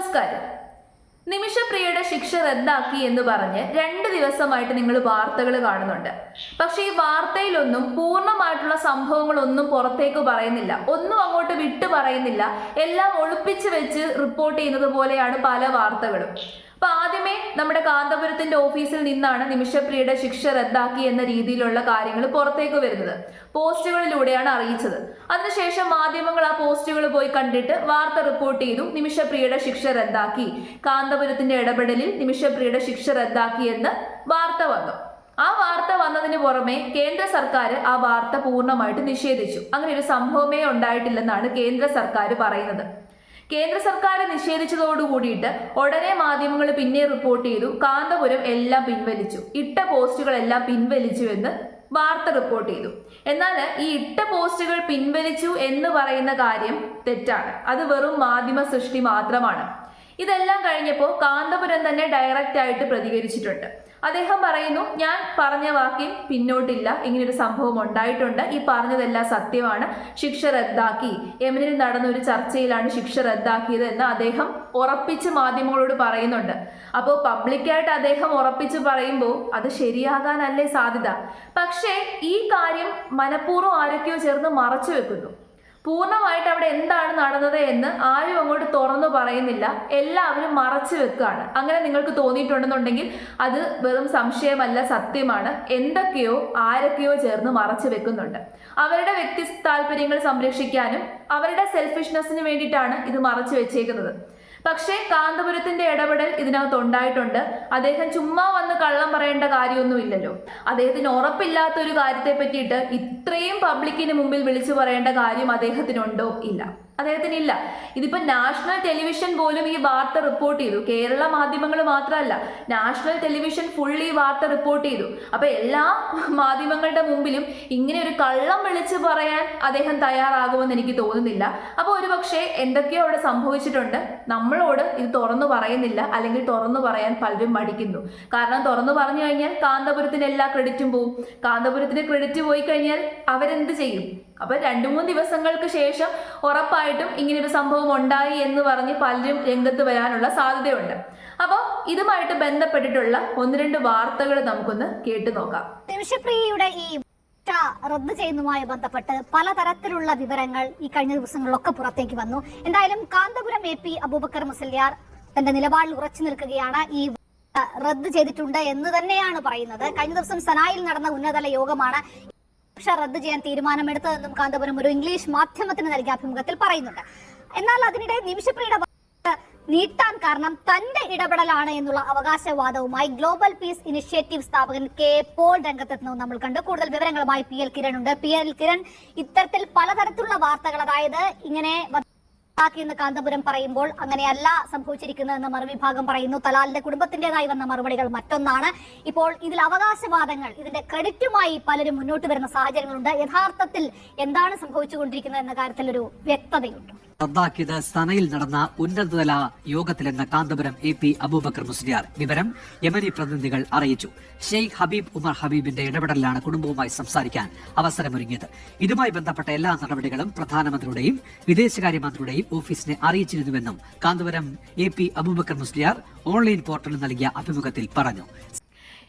നമസ്കാരം. നിമിഷപ്രിയയുടെ ശിക്ഷ റദ്ദാക്കി എന്ന് പറഞ്ഞ് 2 ദിവസമായിട്ട് നിങ്ങൾ വാർത്തകൾ കാണുന്നുണ്ട്. പക്ഷെ ഈ വാർത്തയിലൊന്നും പൂർണ്ണമായിട്ടുള്ള സംഭവങ്ങളൊന്നും പുറത്തേക്ക് പറയുന്നില്ല, ഒന്നും അങ്ങോട്ട് വിട്ടു പറയുന്നില്ല. എല്ലാം ഒളിപ്പിച്ച് വെച്ച് റിപ്പോർട്ട് ചെയ്യുന്നത് പോലെയാണ് പല വാർത്തകളും. അപ്പൊ ആദ്യമേ നമ്മുടെ കാന്തപുരത്തിന്റെ ഓഫീസിൽ നിന്നാണ് നിമിഷപ്രിയയുടെ ശിക്ഷ റദ്ദാക്കി എന്ന രീതിയിലുള്ള കാര്യങ്ങൾ പുറത്തേക്ക് വരുന്നത്. പോസ്റ്റുകളിലൂടെയാണ് അറിയിച്ചത്. അതിനുശേഷം മാധ്യമങ്ങൾ ആ പോസ്റ്റുകൾ പോയി കണ്ടിട്ട് വാർത്ത റിപ്പോർട്ട് ചെയ്തു, നിമിഷപ്രിയയുടെ ശിക്ഷ റദ്ദാക്കി, കാന്തപുരത്തിന്റെ ഇടപെടലിൽ നിമിഷപ്രിയയുടെ ശിക്ഷ റദ്ദാക്കി എന്ന് വാർത്ത വന്നു. ആ വാർത്ത വന്നതിന് പുറമെ കേന്ദ്ര സർക്കാർ ആ വാർത്ത പൂർണ്ണമായിട്ട് നിഷേധിച്ചു. അങ്ങനെ ഒരു സംഭവമേ ഉണ്ടായിട്ടില്ലെന്നാണ് കേന്ദ്ര സർക്കാർ പറയുന്നത്. കേന്ദ്ര സർക്കാർ നിഷേധിച്ചതോടുകൂടിയിട്ട് ഉടനെ മാധ്യമങ്ങൾ പിന്നെ റിപ്പോർട്ട് ചെയ്തു, കാന്തപുരം എല്ലാം പിൻവലിച്ചു, ഇട്ട പോസ്റ്റുകളെല്ലാം പിൻവലിച്ചു എന്ന് വാർത്ത റിപ്പോർട്ട് ചെയ്തു. എന്നാൽ ഈ ഇട്ട പോസ്റ്റുകൾ പിൻവലിച്ചു എന്ന് പറയുന്ന കാര്യം തെറ്റാണ്. അത് വെറും മാധ്യമ സൃഷ്ടി മാത്രമാണ്. ഇതെല്ലാം കഴിഞ്ഞപ്പോൾ കാന്തപുരം തന്നെ ഡയറക്റ്റ് ആയിട്ട് പ്രതികരിച്ചിട്ടുണ്ട്. അദ്ദേഹം പറയുന്നു, ഞാൻ പറഞ്ഞ വാക്യം പിന്നോട്ടില്ല, ഇങ്ങനൊരു സംഭവം ഉണ്ടായിട്ടുണ്ട്, ഈ പറഞ്ഞതെല്ലാം സത്യമാണ്, ശിക്ഷ റദ്ദാക്കി, യമനിൽ നടന്ന ഒരു ചർച്ചയിലാണ് ശിക്ഷ റദ്ദാക്കിയത് എന്ന് അദ്ദേഹം ഉറപ്പിച്ച് മാധ്യമങ്ങളോട് പറയുന്നുണ്ട്. അപ്പോൾ പബ്ലിക്കായിട്ട് അദ്ദേഹം ഉറപ്പിച്ച് പറയുമ്പോൾ അത് ശരിയാകാനല്ലേ സാധ്യത. പക്ഷേ ഈ കാര്യം മനഃപൂർവ്വം ആരൊക്കെയോ ചേർന്ന് മറച്ചു വെക്കുന്നു. പൂർണ്ണമായിട്ട് അവിടെ എന്താണ് നടന്നത് എന്ന് ആരും അങ്ങോട്ട് തുറന്നു പറയുന്നില്ല, എല്ലാവരും മറച്ചു വെക്കുകയാണ്. അങ്ങനെ നിങ്ങൾക്ക് തോന്നിയിട്ടുണ്ടെന്നുണ്ടെങ്കിൽ അത് വെറും സംശയമല്ല, സത്യമാണ്. എന്തൊക്കെയോ ആരൊക്കെയോ ചേർന്ന് മറച്ചു വെക്കുന്നുണ്ട്. അവരുടെ വ്യക്തി താല്പര്യങ്ങൾ സംരക്ഷിക്കാനും അവരുടെ സെൽഫിഷ്നെസ്സിന് വേണ്ടിയിട്ടാണ് ഇത് മറച്ചു വെച്ചേക്കുന്നത്. പക്ഷേ കാന്തപുരത്തിന്റെ ഇടപെടൽ ഇതിനകത്ത് ഉണ്ടായിട്ടുണ്ട്. അദ്ദേഹം ചുമ്മാ വന്ന് കള്ളം പറയേണ്ട കാര്യമൊന്നുമില്ലല്ലോ. അദ്ദേഹത്തിന് ഉറപ്പില്ലാത്ത ഒരു കാര്യത്തെ പറ്റിയിട്ട് ഇത്രയും പബ്ലിക്കിന് മുമ്പിൽ വിളിച്ചു പറയേണ്ട കാര്യം അദ്ദേഹത്തിനുണ്ടോ? ഇല്ല, അദ്ദേഹത്തിനില്ല. ഇതിപ്പോ നാഷണൽ ടെലിവിഷൻ പോലും ഈ വാർത്ത റിപ്പോർട്ട് ചെയ്തു. കേരള മാധ്യമങ്ങൾ മാത്രമല്ല, നാഷണൽ ടെലിവിഷൻ ഫുൾ ഈ വാർത്ത റിപ്പോർട്ട് ചെയ്തു. അപ്പൊ എല്ലാ മാധ്യമങ്ങളുടെ മുമ്പിലും ഇങ്ങനെ ഒരു കള്ളം വിളിച്ചു പറയാൻ അദ്ദേഹം തയ്യാറാകുമെന്ന് എനിക്ക് തോന്നുന്നില്ല. അപ്പൊ ഒരുപക്ഷെ എന്തൊക്കെയോ അവിടെ സംഭവിച്ചിട്ടുണ്ട്. നമ്മളോട് ഇത് തുറന്നു പറയുന്നില്ല, അല്ലെങ്കിൽ തുറന്നു പറയാൻ പലരും മടിക്കുന്നു. കാരണം തുറന്നു പറഞ്ഞു കഴിഞ്ഞാൽ കാന്തപുരത്തിന് എല്ലാ ക്രെഡിറ്റും പോവും. കാന്തപുരത്തിന് ക്രെഡിറ്റ് പോയി കഴിഞ്ഞാൽ അവരെന്ത് ചെയ്യും? അപ്പൊ 2-3 ദിവസങ്ങൾക്ക് ശേഷം ഉറപ്പായിട്ടും ഇങ്ങനൊരു സംഭവം ഉണ്ടായി എന്ന് പറഞ്ഞ് പലരും രംഗത്ത് വരാനുള്ള സാധ്യതയുണ്ട്. അപ്പോൾ ഇതുമായിട്ട് ബന്ധപ്പെട്ടിട്ടുള്ള 1-2 വാർത്തകൾ നമുക്കൊന്ന് കേട്ടു നോക്കാം. നിമിഷപ്രിയയുടെ ഈ റദ്ദ് ചെയ്യുന്നതുമായി ബന്ധപ്പെട്ട് പലതരത്തിലുള്ള വിവരങ്ങൾ ഈ കഴിഞ്ഞ ദിവസങ്ങളിലൊക്കെ പുറത്തേക്ക് വന്നു. എന്തായാലും കാന്തപുരം AP അബൂബക്കർ മുസല്യാർ തന്റെ നിലപാടിൽ ഉറച്ചു നിൽക്കുകയാണ്. ഈ റദ്ദ് ചെയ്തിട്ടുണ്ട് എന്ന് തന്നെയാണ് പറയുന്നത്. കഴിഞ്ഞ ദിവസം സനായിൽ നടന്ന ഉന്നതതല യോഗമാണ് റദ്ദ് ചെയ്യാൻ തീരുമാനമെടുത്തതെന്നും കാന്തപുരം ഒരു ഇംഗ്ലീഷ് മാധ്യമത്തിന് നൽകിയ അഭിമുഖത്തിൽ പറയുന്നുണ്ട്. എന്നാൽ അതിനിടെ നിമിഷപ്രിയയുടെ നീട്ടാൻ കാരണം തന്റെ ഇടപെടലാണ് എന്നുള്ള അവകാശവാദവുമായി ഗ്ലോബൽ പീസ് ഇനിഷ്യേറ്റീവ് സ്ഥാപകൻ കെ പോൾ രംഗത്തെത്തുന്നത് നമ്മൾ കണ്ടു. കൂടുതൽ വിവരങ്ങളുമായി PL കിരൺ ഉണ്ട്. PL കിരൺ, ഇത്തരത്തിൽ പലതരത്തിലുള്ള വാർത്തകൾ, അതായത് ഇങ്ങനെ എന്ന് കാന്തപുരം പറയുമ്പോൾ അങ്ങനെയല്ല സംഭവിച്ചിരിക്കുന്നതെന്ന് മറുവിഭാഗം പറയുന്നു. തലാലിന്റെ കുടുംബത്തിന്റേതായി വന്ന മറുപടികൾ മറ്റൊന്നാണ്. ഇപ്പോൾ ഇതിൽ അവകാശവാദങ്ങൾ, ഇതിന്റെ ക്രെഡിറ്റുമായി പലരും മുന്നോട്ട് വരുന്ന സാഹചര്യങ്ങളുണ്ട്. യഥാർത്ഥത്തിൽ എന്താണ് സംഭവിച്ചുകൊണ്ടിരിക്കുന്നത് എന്ന കാര്യത്തിൽ ഒരു വ്യക്തതയുണ്ട്. റദ്ദാക്കിയത് സനയിൽ നടന്ന ഉന്നതതല യോഗത്തിലെന്ന കാന്തപുരം AP അബൂബക്കർ മുസ്ലിയാർ വിവരം യമനി പ്രതിനിധികൾ അറിയിച്ചു. ഷെയ്ഖ് ഹബീബ് ഉമർ ഹബീബിന്റെ ഇടപെടലാണ് കുടുംബവുമായി സംസാരിക്കാൻ അവസരമൊരുങ്ങിയത്. ഇതുമായി ബന്ധപ്പെട്ട എല്ലാ നടപടികളും പ്രധാനമന്ത്രിയുടെയും വിദേശകാര്യമന്ത്രിയുടെയും ഓഫീസിനെ അറിയിച്ചിരുന്നുവെന്നും കാന്തപുരം AP അബൂബക്കർ മുസ്ലിയാർ ഓൺലൈൻ പോർട്ടലിൽ നൽകിയ അഭിമുഖത്തിൽ പറഞ്ഞു.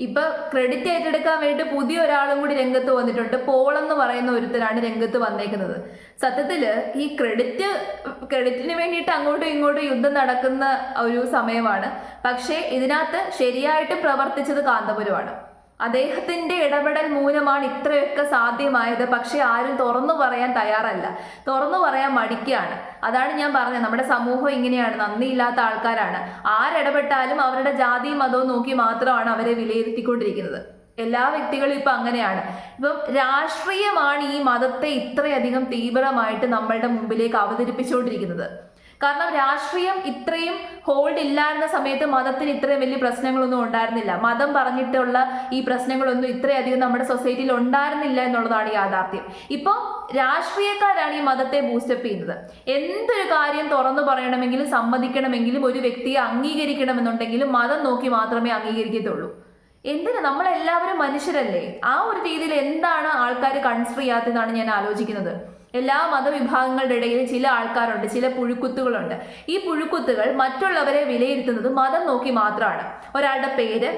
ഇപ്പൊ ക്രെഡിറ്റ് ഏറ്റെടുക്കാൻ വേണ്ടി പുതിയ ഒരാളും കൂടി രംഗത്ത് വന്നിട്ടുണ്ട്. പോൾ എന്ന് പറയുന്ന ഒരുത്തരാണ് രംഗത്ത് വന്നേക്കുന്നത്. സത്യത്തില് ഈ ക്രെഡിറ്റിന് വേണ്ടിയിട്ട് അങ്ങോട്ടും ഇങ്ങോട്ടും യുദ്ധം നടക്കുന്ന ഒരു സമയമാണ്. പക്ഷേ ഇതിനകത്ത് ശരിയായിട്ട് പ്രവർത്തിച്ചത് കാന്തപുരമാണ്. അദ്ദേഹത്തിന്റെ ഇടപെടൽ മൂലമാണ് ഇത്രയൊക്കെ സാധ്യമായത്. പക്ഷെ ആരും തുറന്നു പറയാൻ തയ്യാറല്ല, തുറന്നു പറയാൻ മടിക്കുകയാണ്. അതാണ് ഞാൻ പറഞ്ഞത്, നമ്മുടെ സമൂഹം ഇങ്ങനെയാണ്, നന്ദിയില്ലാത്ത ആൾക്കാരാണ്. ആരിടപെട്ടാലും അവരുടെ ജാതിയും മതവും നോക്കി മാത്രമാണ് അവരെ വിലയിരുത്തിക്കൊണ്ടിരിക്കുന്നത്. എല്ലാ വ്യക്തികളും ഇപ്പൊ അങ്ങനെയാണ്. ഇപ്പം രാഷ്ട്രീയമാണ് ഈ മതത്തെ ഇത്രയധികം തീവ്രമായിട്ട് നമ്മളുടെ മുമ്പിലേക്ക് അവതരിപ്പിച്ചുകൊണ്ടിരിക്കുന്നത്. കാരണം രാഷ്ട്രീയം ഇത്രയും ഹോൾഡ് ഇല്ലായിരുന്ന സമയത്ത് മതത്തിന് ഇത്രയും വലിയ പ്രശ്നങ്ങളൊന്നും ഉണ്ടായിരുന്നില്ല. മതം പറഞ്ഞിട്ടുള്ള ഈ പ്രശ്നങ്ങളൊന്നും ഇത്രയധികം നമ്മുടെ സൊസൈറ്റിയിൽ ഉണ്ടായിരുന്നില്ല എന്നുള്ളതാണ് യാഥാർത്ഥ്യം. ഇപ്പോൾ രാഷ്ട്രീയക്കാരാണ് ഈ മതത്തെ ബൂസ്റ്റപ്പ് ചെയ്യുന്നത്. എന്തൊരു കാര്യം തുറന്നു പറയണമെങ്കിലും സമ്മതിക്കണമെങ്കിലും ഒരു വ്യക്തിയെ അംഗീകരിക്കണമെന്നുണ്ടെങ്കിലും മതം നോക്കി മാത്രമേ അംഗീകരിക്കത്തുള്ളൂ. എന്തിനാ? നമ്മളെല്ലാവരും മനുഷ്യരല്ലേ? ആ ഒരു രീതിയിൽ എന്താണ് ആൾക്കാർ കൺസിഡർ ചെയ്യാത്തതെന്നാണ് ഞാൻ ആലോചിക്കുന്നത്. എല്ലാ മതവിഭാഗങ്ങളുടെ ഇടയിൽ ചില ആൾക്കാരുണ്ട്, ചില പുഴുക്കുത്തുകളുണ്ട്. ഈ പുഴുക്കുത്തുകൾ മറ്റുള്ളവരെ വിലയിരുത്തുന്നത് മതം നോക്കി മാത്രമാണ്. ഒരാളുടെ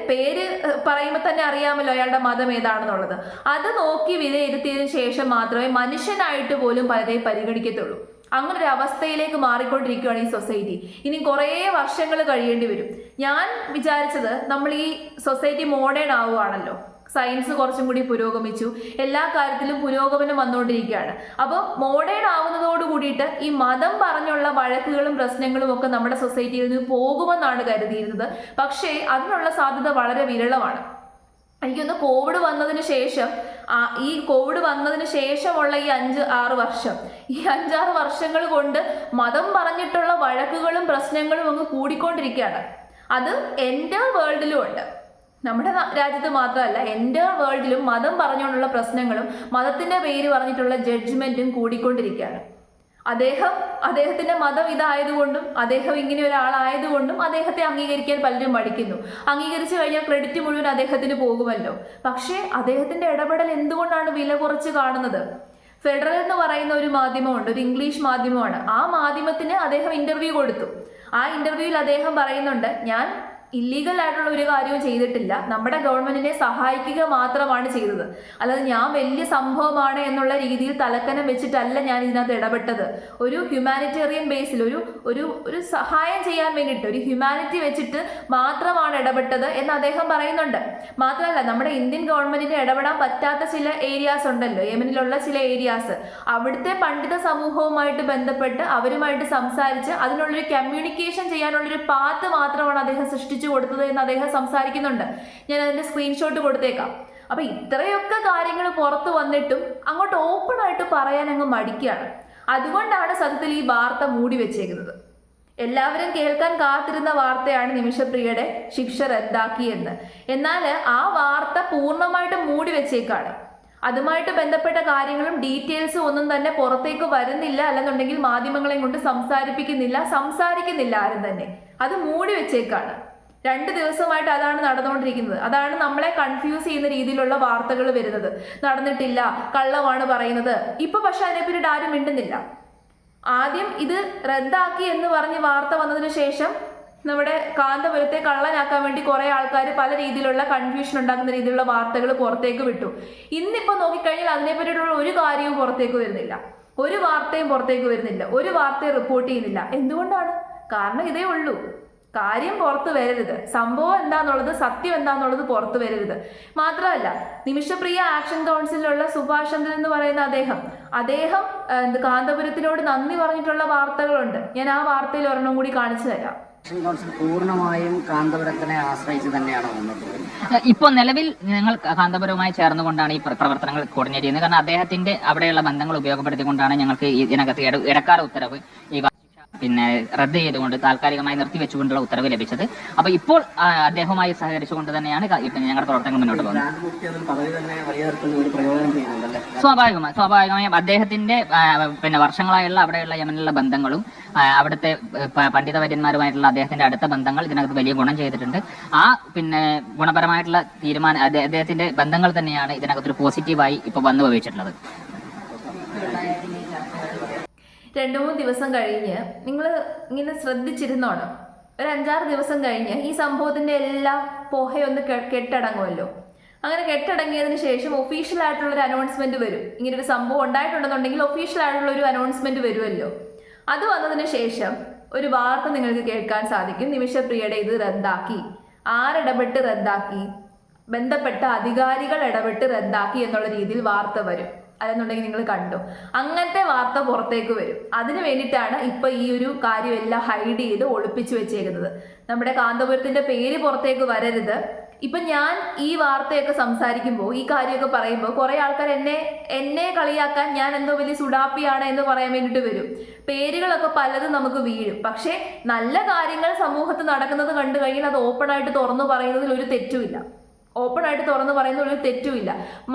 പേര് പറയുമ്പോൾ തന്നെ അറിയാമല്ലോ അയാളുടെ മതം ഏതാണെന്നുള്ളത്. അത് നോക്കി വിലയിരുത്തിയതിനു ശേഷം മാത്രമേ മനുഷ്യനായിട്ട് പോലും പലരെയും പരിഗണിക്കത്തുള്ളൂ. അങ്ങനെ ഒരു അവസ്ഥയിലേക്ക് മാറിക്കൊണ്ടിരിക്കുകയാണ് ഈ സൊസൈറ്റി. ഇനി കുറേ വർഷങ്ങൾ കഴിയേണ്ടി വരും. ഞാൻ വിചാരിച്ചത് നമ്മൾ ഈ സൊസൈറ്റി മോഡേൺ ആവുകയാണല്ലോ, സയൻസ് കുറച്ചും കൂടി പുരോഗമിച്ചു, എല്ലാ കാര്യത്തിലും പുരോഗമനം വന്നുകൊണ്ടിരിക്കുകയാണ്. അപ്പോൾ മോഡേൺ ആവുന്നതോട് കൂടിയിട്ട് ഈ മതം പറഞ്ഞുള്ള വഴക്കുകളും പ്രശ്നങ്ങളും ഒക്കെ നമ്മുടെ സൊസൈറ്റിയിൽ നിന്ന് പോകുമെന്നാണ് കരുതിയിരുന്നത്. പക്ഷേ അതിനുള്ള സാധ്യത വളരെ വിരളമാണ്. എനിക്കൊന്ന് കോവിഡ് വന്നതിന് ശേഷമുള്ള ഈ 5-6 വർഷം, ഈ 5-6 വർഷങ്ങൾ കൊണ്ട് മതം പറഞ്ഞിട്ടുള്ള വഴക്കുകളും പ്രശ്നങ്ങളും അങ്ങ് കൂടിക്കൊണ്ടിരിക്കുകയാണ്. അത് എൻ്റെ വേൾഡിലും ഉണ്ട്, നമ്മുടെ രാജ്യത്ത് മാത്രമല്ല, എൻ്റെ വേൾഡിലും മതം പറഞ്ഞുകൊണ്ടുള്ള പ്രശ്നങ്ങളും മതത്തിൻ്റെ പേര് പറഞ്ഞിട്ടുള്ള ജഡ്ജ്മെൻറ്റും കൂടിക്കൊണ്ടിരിക്കുകയാണ്. അദ്ദേഹത്തിന്റെ മതം ഇതായതുകൊണ്ടും അദ്ദേഹം ഇങ്ങനെ ഒരാളായതുകൊണ്ടും അദ്ദേഹത്തെ അംഗീകരിക്കാൻ പലരും മടിക്കുന്നു. അംഗീകരിച്ചു കഴിഞ്ഞാൽ ക്രെഡിറ്റ് മുഴുവൻ അദ്ദേഹത്തിന് പോകുമല്ലോ. പക്ഷേ അദ്ദേഹത്തിന്റെ ഇടപെടൽ എന്തുകൊണ്ടാണ് വില കുറച്ച് കാണുന്നത്? ഫെഡറൽ എന്ന് പറയുന്ന ഒരു മാധ്യമമുണ്ട്, ഒരു ഇംഗ്ലീഷ് മാധ്യമമാണ്. ആ മാധ്യമത്തിന് അദ്ദേഹം ഇന്റർവ്യൂ കൊടുത്തു. ആ ഇന്റർവ്യൂവിൽ അദ്ദേഹം പറയുന്നുണ്ട്, ഞാൻ ഇല്ലീഗൽ ആയിട്ടുള്ള ഒരു കാര്യവും ചെയ്തിട്ടില്ല, നമ്മുടെ ഗവൺമെന്റിനെ സഹായിക്കുക മാത്രമാണ് ചെയ്തത്, അല്ലാതെ ഞാൻ വലിയ സംഭവമാണ് എന്നുള്ള രീതിയിൽ തലക്കനം വെച്ചിട്ടല്ല ഞാൻ ഇതിനകത്ത് ഇടപെട്ടത്. ഒരു ഹ്യൂമാനിറ്റേറിയൻ ബേസിൽ ഒരു സഹായം ചെയ്യാൻ വേണ്ടിയിട്ട് ഒരു ഹ്യൂമാനിറ്റി വെച്ചിട്ട് മാത്രമാണ് ഇടപെട്ടത് എന്ന് അദ്ദേഹം പറയുന്നുണ്ട്. മാത്രമല്ല, നമ്മുടെ ഇന്ത്യൻ ഗവൺമെന്റിന് ഇടപെടാൻ പറ്റാത്ത ചില ഏരിയാസ് ഉണ്ടല്ലോ, യമനിലുള്ള ചില ഏരിയാസ്, അവിടുത്തെ പണ്ഡിത സമൂഹവുമായിട്ട് ബന്ധപ്പെട്ട് അവരുമായിട്ട് സംസാരിച്ച് അതിനുള്ളൊരു കമ്മ്യൂണിക്കേഷൻ ചെയ്യാനുള്ളൊരു പാത്ത് മാത്രമാണ് അദ്ദേഹം സൃഷ്ടിച്ചു കൊടുത്തത് എന്ന് അദ്ദേഹം സംസാരിക്കുന്നുണ്ട്. ഞാൻ അതിന്റെ സ്ക്രീൻഷോട്ട് കൊടുത്തേക്കാം. അപ്പൊ ഇത്രയൊക്കെ കാര്യങ്ങൾ പുറത്തു വന്നിട്ടും അങ്ങോട്ട് ഓപ്പൺ ആയിട്ട് പറയാൻ അങ്ങ് മടിക്കുകയാണ്. അതുകൊണ്ടാണ് സത്യത്തിൽ ഈ വാർത്ത മൂടി വെച്ചേക്കുന്നത്. എല്ലാവരും കേൾക്കാൻ കാത്തിരുന്ന വാർത്തയാണ് നിമിഷപ്രിയയുടെ ശിക്ഷ റദ്ദാക്കി എന്ന്. എന്നാൽ ആ വാർത്ത പൂർണ്ണമായിട്ട് മൂടി വെച്ചേക്കാണ്. അതുമായിട്ട് ബന്ധപ്പെട്ട കാര്യങ്ങളും ഡീറ്റെയിൽസും ഒന്നും തന്നെ പുറത്തേക്ക് വരുന്നില്ല, അല്ലെന്നുണ്ടെങ്കിൽ മാധ്യമങ്ങളെ കൊണ്ട് സംസാരിക്കുന്നില്ല ആരും തന്നെ. അത് മൂടി വെച്ചേക്കാണ്. 2 ദിവസമായിട്ട് അതാണ് നടന്നുകൊണ്ടിരിക്കുന്നത്. അതാണ് നമ്മളെ കൺഫ്യൂസ് ചെയ്യുന്ന രീതിയിലുള്ള വാർത്തകൾ വരുന്നത്. നടന്നിട്ടില്ല, കള്ളമാണ് പറയുന്നത്. ഇപ്പൊ പക്ഷെ അതിനെപ്പറ്റി ആരും മിണ്ടുന്നില്ല. ആദ്യം ഇത് റദ്ദാക്കി എന്ന് പറഞ്ഞ് വാർത്ത വന്നതിന് ശേഷം നമ്മുടെ കാന്തപുരത്തെ കള്ളനാക്കാൻ വേണ്ടി കുറെ ആൾക്കാർ പല രീതിയിലുള്ള കൺഫ്യൂഷൻ ഉണ്ടാക്കുന്ന രീതിയിലുള്ള വാർത്തകൾ പുറത്തേക്ക് വിട്ടു. ഇന്നിപ്പോ നോക്കിക്കഴിഞ്ഞാൽ അതിനെപ്പറ്റിയിട്ടുള്ള ഒരു കാര്യവും പുറത്തേക്ക് വരുന്നില്ല, ഒരു വാർത്തയും പുറത്തേക്ക് വരുന്നില്ല, ഒരു വാർത്തയും റിപ്പോർട്ട് ചെയ്യുന്നില്ല. എന്തുകൊണ്ടാണ്? കാരണം ഇതേ ഉള്ളൂ, കാര്യം പുറത്തു വരരുത്, സംഭവം എന്താന്നുള്ളത്, സത്യം എന്താന്നുള്ളത് പുറത്തു വരരുത്. മാത്രമല്ല, നിമിഷപ്രിയ ആക്ഷൻ കൗൺസിലുള്ള സുഭാഷ് ചന്ദ്രൻ എന്ന് പറയുന്ന അദ്ദേഹം കാന്തപുരത്തിനോട് നന്ദി പറഞ്ഞിട്ടുള്ള വാർത്തകളുണ്ട്. ഞാൻ ആ വാർത്തയിൽ ഒരെണ്ണം കൂടി കാണിച്ചു തരാം. ആക്ഷൻ കൗൺസിൽ പൂർണ്ണമായും കാന്തപുരത്തിനെ ആശ്രയിച്ച് തന്നെയാണോ മുന്നോട്ട് പോകുന്നത്? ഇപ്പോൾ നിലവിൽ ഞങ്ങൾ കാന്തപുരവുമായി ചേർന്നുകൊണ്ടാണ് ഈ പ്രവർത്തനങ്ങൾ കോർഡിനേറ്റ് ചെയ്യുന്നത്. കാരണം അദ്ദേഹത്തിന്റെ അവിടെയുള്ള ബന്ധങ്ങൾ ഉപയോഗപ്പെടുത്തിക്കൊണ്ടാണ് ഞങ്ങൾക്ക് ഇതിനകത്ത് ഇടക്കാല ഉത്തരവ് റദ്ദ് ചെയ്തുകൊണ്ട് താൽക്കാലികമായി നിർത്തിവെച്ചുകൊണ്ടുള്ള ഉത്തരവ് ലഭിച്ചത്. അപ്പൊ ഇപ്പോൾ അദ്ദേഹവുമായി സഹകരിച്ചുകൊണ്ട് തന്നെയാണ് ഞങ്ങളുടെ പ്രവർത്തനങ്ങൾ മുന്നോട്ട് പോകുന്നത്. സ്വാഭാവികമായും അദ്ദേഹത്തിന്റെ വർഷങ്ങളായുള്ള അവിടെയുള്ള യമനിലുള്ള ബന്ധങ്ങളും അവിടുത്തെ പണ്ഡിതവര്യന്മാരുമായിട്ടുള്ള അദ്ദേഹത്തിന്റെ അടുത്ത ബന്ധങ്ങൾ ഇതിനകത്ത് വലിയ ഗുണം ചെയ്തിട്ടുണ്ട്. ആ ഗുണപരമായിട്ടുള്ള തീരുമാനം അദ്ദേഹത്തിന്റെ ബന്ധങ്ങൾ തന്നെയാണ് ഇതിനകത്തൊരു പോസിറ്റീവായി ഇപ്പൊ വന്നു ഭവിച്ചിട്ടുള്ളത്. 2-3 ദിവസം കഴിഞ്ഞ് നിങ്ങൾ ഇങ്ങനെ ശ്രദ്ധിച്ചിരുന്നോണം, ഒരു 5-6 ദിവസം കഴിഞ്ഞ് ഈ സംഭവത്തിന്റെ എല്ലാം പോഹയൊന്ന് കെട്ടടങ്ങുമല്ലോ. അങ്ങനെ കെട്ടടങ്ങിയതിന് ശേഷം ഒഫീഷ്യൽ ആയിട്ടുള്ളൊരു അനൗൺസ്മെന്റ് വരും. ഇങ്ങനെ ഒരു സംഭവം ഉണ്ടായിട്ടുണ്ടെന്നുണ്ടെങ്കിൽ ഒഫീഷ്യൽ ആയിട്ടുള്ള ഒരു അനൗൺസ്മെന്റ് വരുമല്ലോ. അത് വന്നതിന് ശേഷം ഒരു വാർത്ത നിങ്ങൾക്ക് കേൾക്കാൻ സാധിക്കും. നിമിഷപ്രിയയുടെ ഇത് റദ്ദാക്കി. ആരിടപെട്ട് റദ്ദാക്കി? ബന്ധപ്പെട്ട അധികാരികൾ ഇടപെട്ട് റദ്ദാക്കി എന്നുള്ള രീതിയിൽ വാർത്ത വരും. അല്ലെന്നുണ്ടെങ്കിൽ നിങ്ങൾ കണ്ടോ, അങ്ങനത്തെ വാർത്ത പുറത്തേക്ക് വരും. അതിന് വേണ്ടിയിട്ടാണ് ഇപ്പൊ ഈ ഒരു കാര്യം എല്ലാം ഹൈഡ് ചെയ്ത് ഒളിപ്പിച്ചു വെച്ചേക്കുന്നത്. നമ്മുടെ കാന്തപുരത്തിന്റെ പേര് പുറത്തേക്ക് വരരുത്. ഇപ്പൊ ഞാൻ ഈ വാർത്തയൊക്കെ സംസാരിക്കുമ്പോൾ, ഈ കാര്യമൊക്കെ പറയുമ്പോൾ കുറെ ആൾക്കാർ എന്നെ കളിയാക്കാൻ ഞാൻ എന്തോ വലിയ സുഡാപ്പിയാണ് എന്ന് പറയാൻ വേണ്ടിയിട്ട് വരും. പേരുകളൊക്കെ പലതും നമുക്ക് വീഴും. പക്ഷെ നല്ല കാര്യങ്ങൾ സമൂഹത്തിൽ നടക്കുന്നത് കണ്ടു കഴിഞ്ഞാൽ അത് ഓപ്പണായിട്ട് തുറന്നു പറയുന്നതിൽ ഒരു തെറ്റുമില്ല.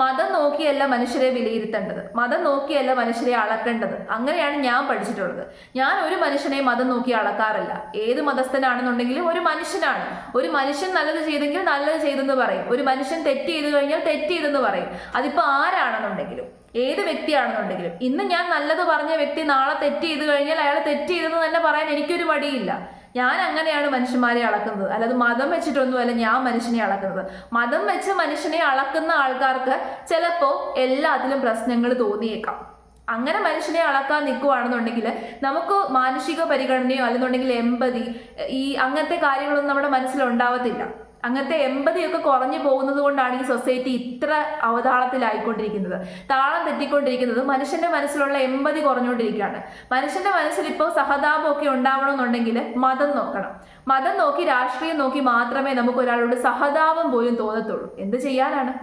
മതം നോക്കിയല്ല മനുഷ്യരെ വിലയിരുത്തേണ്ടത്, മതം നോക്കിയല്ല മനുഷ്യരെ അളക്കേണ്ടത്. അങ്ങനെയാണ് ഞാൻ പഠിച്ചിട്ടുള്ളത്. ഞാൻ ഒരു മനുഷ്യനെ മതം നോക്കി അളക്കാറില്ല. ഏത് മതസ്ഥനാണെന്നുണ്ടെങ്കിലും ഒരു മനുഷ്യനാണ്. ഒരു മനുഷ്യൻ നല്ലത് ചെയ്തെങ്കിൽ നല്ലത് ചെയ്തെന്ന് പറയും, ഒരു മനുഷ്യൻ തെറ്റ് ചെയ്ത് കഴിഞ്ഞാൽ തെറ്റ് ചെയ്തെന്ന് പറയും. അതിപ്പോൾ ആരാണെന്നുണ്ടെങ്കിലും ഏത് വ്യക്തിയാണെന്നുണ്ടെങ്കിലും ഇന്ന് ഞാൻ നല്ലത് പറഞ്ഞ വ്യക്തി നാളെ തെറ്റ് ചെയ്ത് കഴിഞ്ഞാൽ അയാൾ തെറ്റ് ചെയ്തെന്ന് തന്നെ പറയാൻ എനിക്കൊരു മടിയില്ല. ഞാൻ അങ്ങനെയാണ് മനുഷ്യന്മാരെ അളക്കുന്നത്, അല്ലാതെ മതം വെച്ചിട്ടൊന്നുമല്ല ഞാൻ മനുഷ്യനെ അളക്കുന്നത്. മതം വെച്ച് മനുഷ്യനെ അളക്കുന്ന ആൾക്കാർക്ക് ചിലപ്പോൾ എല്ലാത്തിലും പ്രശ്നങ്ങൾ തോന്നിയേക്കാം. അങ്ങനെ മനുഷ്യനെ അളക്കാൻ നിൽക്കുകയാണെന്നുണ്ടെങ്കിൽ നമുക്ക് മാനുഷിക പരിഗണനയോ അല്ലെന്നുണ്ടെങ്കിൽ എമ്പതി അങ്ങനത്തെ കാര്യങ്ങളൊന്നും നമ്മുടെ മനസ്സിലുണ്ടാവത്തില്ല. അങ്ങനത്തെ എമ്പതിയൊക്കെ കുറഞ്ഞു പോകുന്നത് കൊണ്ടാണ് ഈ സൊസൈറ്റി ഇത്ര അവതാളത്തിലായിക്കൊണ്ടിരിക്കുന്നത്, താളം തെറ്റിക്കൊണ്ടിരിക്കുന്നത്. മനുഷ്യന്റെ മനസ്സിലുള്ള എമ്പതി കുറഞ്ഞുകൊണ്ടിരിക്കുകയാണ്. മനുഷ്യന്റെ മനസ്സിൽ ഇപ്പോൾ സഹതാപമൊക്കെ ഉണ്ടാവണമെന്നുണ്ടെങ്കിൽ മതം നോക്കണം. മതം നോക്കി രാഷ്ട്രീയം നോക്കി മാത്രമേ നമുക്ക് ഒരാളോട് സഹതാപം പോലും തോന്നത്തുള്ളൂ. എന്ത് ചെയ്യാനാണ്?